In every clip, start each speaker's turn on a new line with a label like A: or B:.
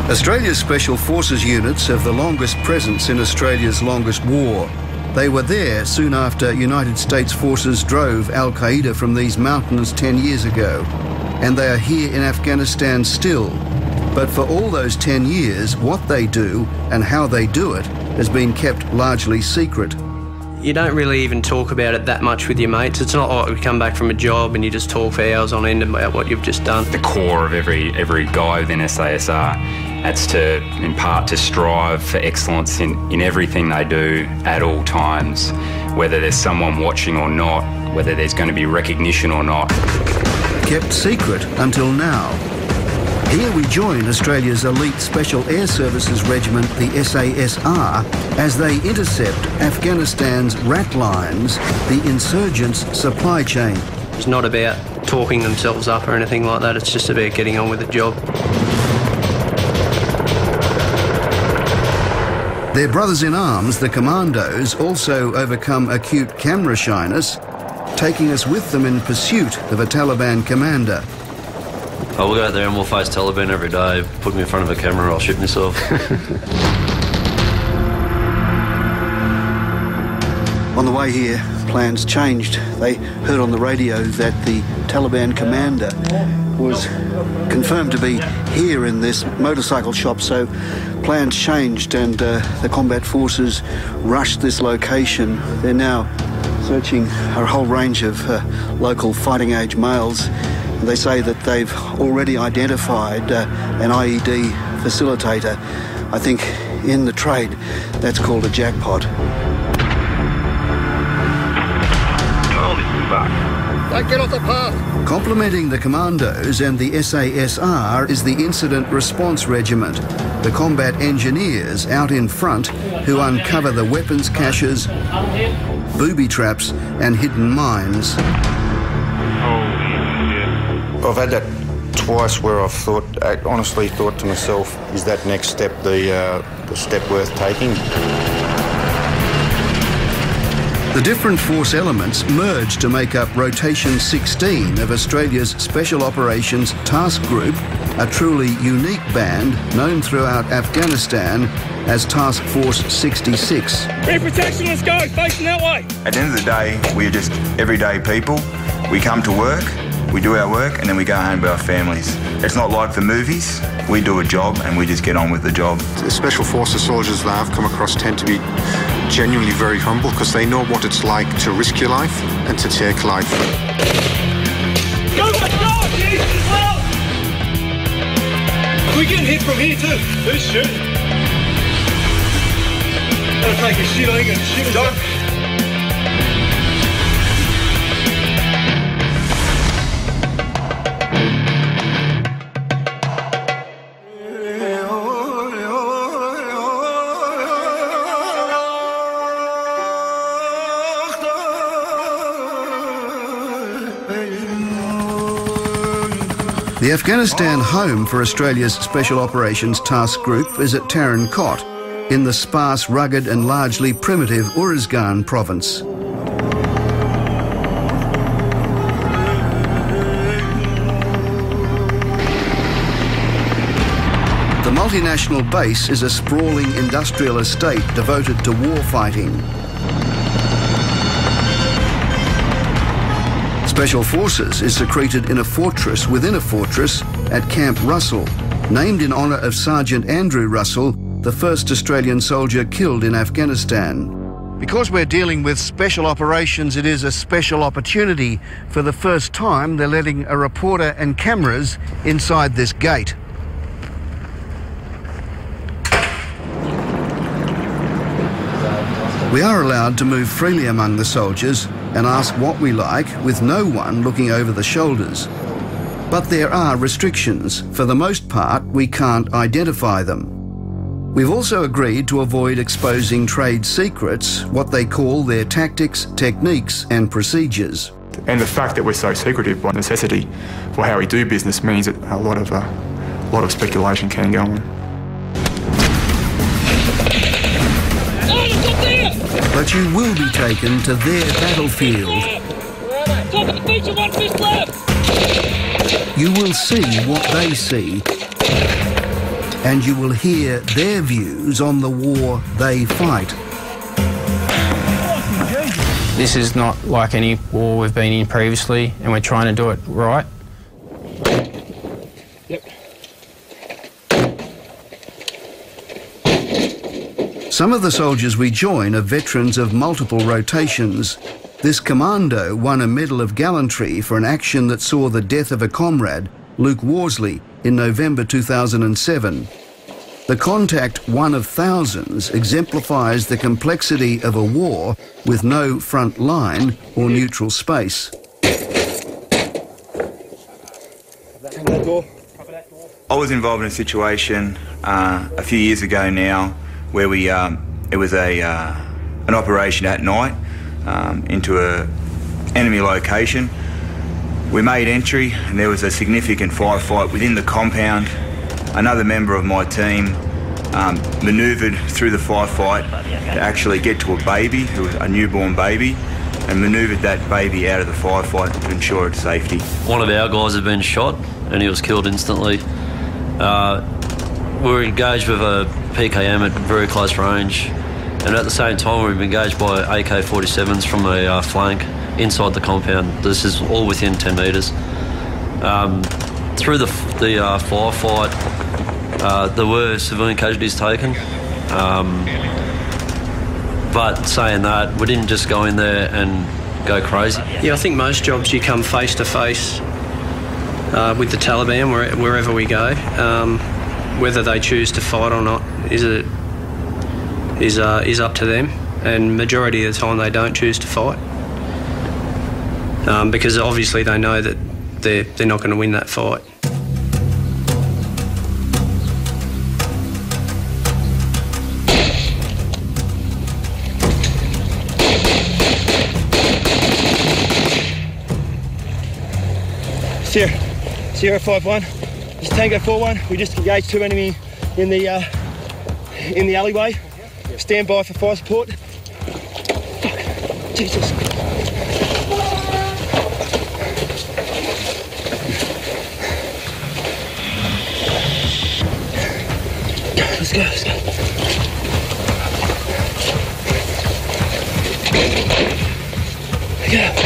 A: Australia's Special Forces units have the longest presence in Australia's longest war. They were there soon after United States forces drove Al-Qaeda from these mountains 10 years ago. And they are here in Afghanistan still. But for all those 10 years, what they do and how they do it has been kept largely secret.
B: You don't really even talk about it that much with your mates. It's not like we come back from a job and you just talk for hours on end about what you've just done.
C: The core of every guy within SASR, that's to, in part, to strive for excellence in everything they do at all times, whether there's someone watching or not, whether there's going to be recognition or not.
A: Kept secret until now. Here we join Australia's elite Special Air Services Regiment, the SASR, as they intercept Afghanistan's rat lines, the insurgents' supply chain.
B: It's not about talking themselves up or anything like that, it's just about getting on with the job.
A: Their brothers in arms, the Commandos, also overcome acute camera shyness, taking us with them in pursuit of a Taliban commander.
D: We'll go out there and we'll face Taliban every day. Put me in front of a camera, I'll shoot myself.
A: On the way here, plans changed. They heard on the radio that the Taliban commander was confirmed to be here in this motorcycle shop, so plans changed and the combat forces rushed this location. They're now searching a whole range of local fighting-age males. They say that they've already identified an IED facilitator. I think in the trade, that's called a jackpot.
E: Don't get off the path.
A: Complementing the Commandos and the SASR is the Incident Response Regiment, the combat engineers out in front who uncover the weapons caches, booby traps and hidden mines.
F: I've had that twice where I honestly thought to myself, is that next step the step worth taking?
A: The different force elements merge to make up Rotation 16 of Australia's Special Operations Task Group, a truly unique band known throughout Afghanistan as Task Force 66.
E: Rear protection, let's go, facing that way.
G: At the end of the day, we're just everyday people. We come to work, we do our work, and then we go home to our families. It's not like the movies. We do a job and we just get on with the job.
F: The Special Forces soldiers that I've come across tend to be genuinely very humble because they know what it's like to risk your life and to take life.
E: Go, let's go! Jesus, well! We getting hit from here too. Who's shooting? Gotta take a shit, I ain't gonna shoot. Don't.
A: The Afghanistan home for Australia's Special Operations Task Group is at Tarin Kot, in the sparse, rugged and largely primitive Uruzgan province. The multinational base is a sprawling industrial estate devoted to war fighting. Special Forces is secreted in a fortress within a fortress at Camp Russell, named in honour of Sergeant Andrew Russell, the first Australian soldier killed in Afghanistan. Because we're dealing with special operations, it is a special opportunity. For the first time, they're letting a reporter and cameras inside this gate. We are allowed to move freely among the soldiers and ask what we like with no one looking over the shoulders. But there are restrictions. For the most part, we can't identify them. We've also agreed to avoid exposing trade secrets, what they call their tactics, techniques and procedures.
H: And the fact that we're so secretive by necessity for how we do business means that a lot of speculation can go on.
A: But you will be taken to their battlefield. You will see what they see. and you will hear their views on the war they fight.
I: This is not like any war we've been in previously, and we're trying to do it right.
E: Yep.
A: Some of the soldiers we join are veterans of multiple rotations. This commando won a Medal of Gallantry for an action that saw the death of a comrade, Luke Worsley, in November 2007. The contact, one of thousands, exemplifies the complexity of a war with no front line or neutral space.
G: I was involved in a situation a few years ago now where it was an operation at night into a enemy location. We made entry and there was a significant firefight within the compound. Another member of my team manoeuvred through the firefight to actually get to a baby, who was a newborn baby, and manoeuvred that baby out of the firefight to ensure its safety.
D: One of our guys had been shot and he was killed instantly. We were engaged with a PKM at very close range, and at the same time we were engaged by AK-47s from a flank inside the compound. This is all within 10 metres. Through the firefight, there were civilian casualties taken, but saying that, we didn't just go in there and go crazy.
B: Yeah, I think most jobs you come face to face with the Taliban wherever we go. Whether they choose to fight or not is up to them, and majority of the time they don't choose to fight because obviously they know that they're not going to win that fight.
E: Sierra 5-1, it's Tango 4-1. We just engaged two enemy in the alleyway. Stand by for fire support. Fuck, Jesus. Let's go, let's go. Yeah.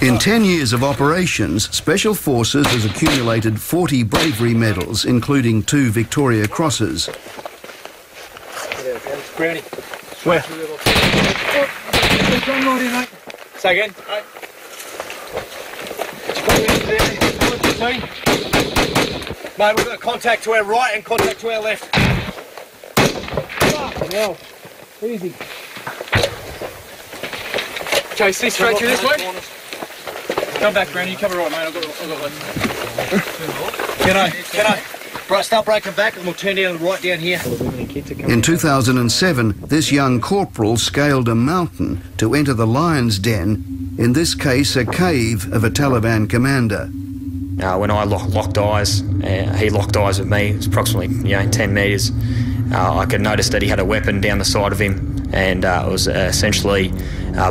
A: In 10 years of operations, Special Forces has accumulated 40 bravery medals, including 2 Victoria Crosses.
E: Brownie. Where? Say again. Mate, we've got contact to our right and contact to our left. Fucking hell. Easy. Okay, see straight through this way. Come back, Brownie. You cover right, mate. I've got left. Can I? Right, start breaking back and we'll turn down right down here.
A: In 2007, this young corporal scaled a mountain to enter the lion's den, in this case a cave of a Taliban commander.
J: When I locked eyes, he locked eyes with me. It was approximately 10 metres. I could notice that he had a weapon down the side of him, and it was essentially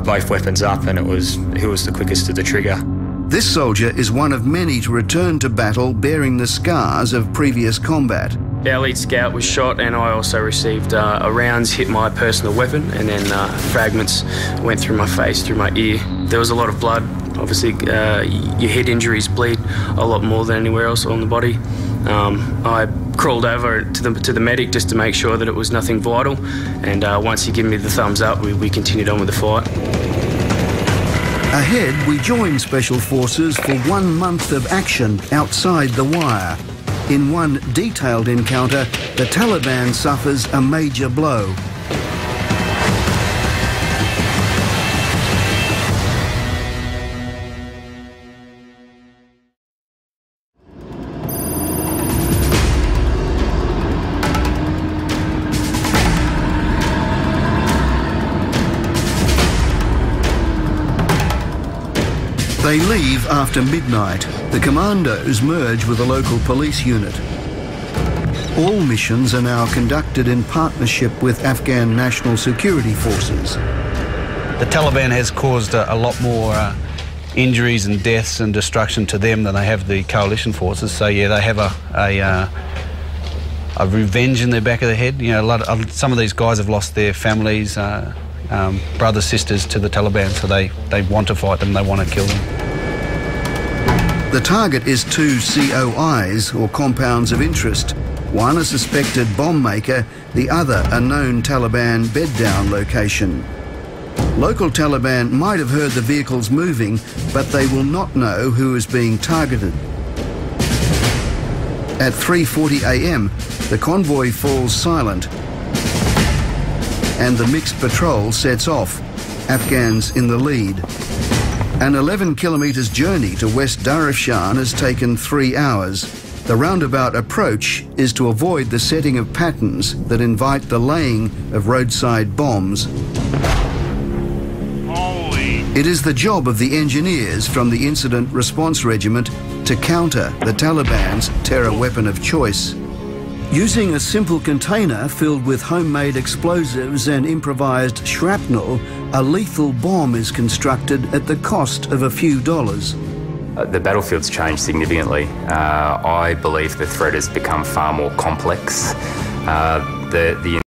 J: both weapons up, and it was who was the quickest to the trigger.
A: This soldier is one of many to return to battle bearing the scars of previous combat.
I: Our lead scout was shot, and I also received rounds hit my personal weapon, and then fragments went through my face, through my ear. There was a lot of blood. Obviously, your head injuries bleed a lot more than anywhere else on the body. I crawled over to the medic just to make sure that it was nothing vital, and once he gave me the thumbs up, we continued on with the fight.
A: Ahead, we join Special Forces for 1 month of action outside the wire. In one detailed encounter, the Taliban suffers a major blow. They leave after midnight. The Commandos merge with a local police unit. All missions are now conducted in partnership with Afghan National Security Forces.
K: The Taliban has caused a lot more injuries and deaths and destruction to them than they have the coalition forces. So yeah, they have a revenge in the back of the head. You know, some of these guys have lost their families, brothers, sisters to the Taliban, so they want to fight them, they want to kill them.
A: The target is 2 COIs, or compounds of interest. One a suspected bomb maker, the other a known Taliban bed-down location. Local Taliban might have heard the vehicles moving, but they will not know who is being targeted. At 3:40 a.m, the convoy falls silent and the mixed patrol sets off, Afghans in the lead. An 11 kilometres journey to West Darafshan has taken 3 hours. The roundabout approach is to avoid the setting of patterns that invite the laying of roadside bombs. It is the job of the engineers from the Incident Response Regiment to counter the Taliban's terror weapon of choice. Using a simple container filled with homemade explosives and improvised shrapnel, a lethal bomb is constructed at the cost of a few dollars.
C: The battlefield's changed significantly. I believe the threat has become far more complex. The